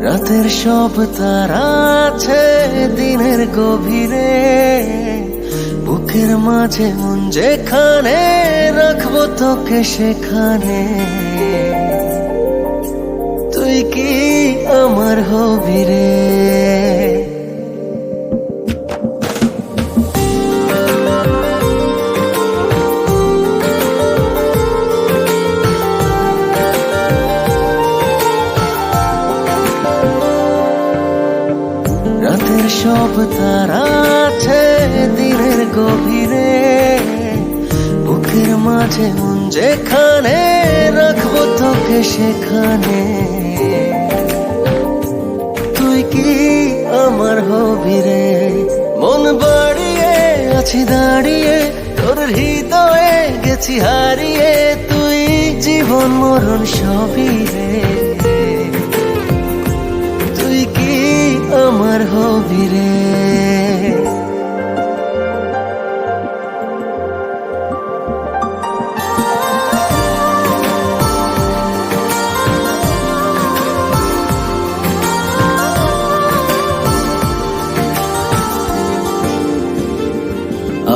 রাতের সব তারা আছে দিনের গভীরে, বুকের মাঝে মন যেখানে রাখবো তোকে সেখানে। তুই কি আমার হবি রে? রাতের সব তারা আছে দিনের গভীরে, বুকের মাঝে মন যেখানে রাখবো তোকে সেখানে। তুই কি আমার হবি রে? মন বাড়িয়ে আছি দাঁড়িয়ে তোর হৃদয়ে গেছি হারিয়ে, তুই জীবন মরণ সবই রে। তুই কি আমার হবি রে?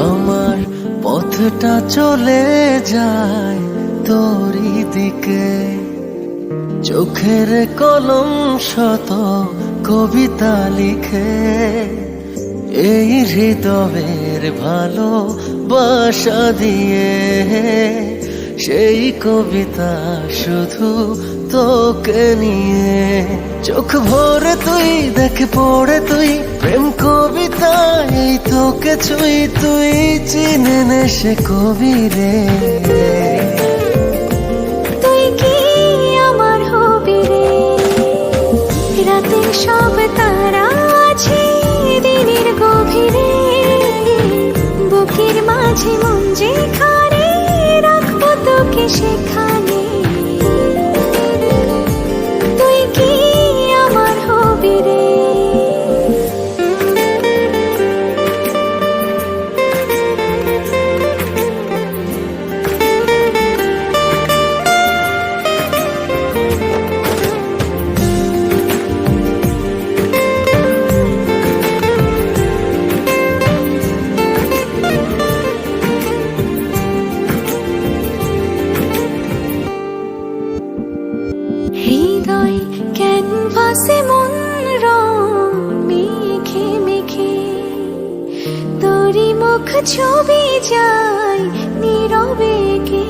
আমার পথটা চলে যায় তোরই দিকে, চোখের কলম শত কবিতা লিখে। এই হৃদয়ের ভালোবাসা দিয়ে সেই কবিতা শুধু তোকে নিয়ে। চোখ ভরে তুই দেখ পড়ে তুই প্রেম কবিতা, এই তোকে ছুই তুই চিনে নে সে কবি রে। তুই কি আমার হবি রে? রাতের সব তারা আছে দিনের গভীরে, বুকের মাঝে মন যেখানে রাখবো তোকে সেখানে। তুই কি আমার হবি রে? হৃদয় ক্যানভাসে মন রং মেখে মেখে, তোরই মুখ ছবি যায় নীরবে কে।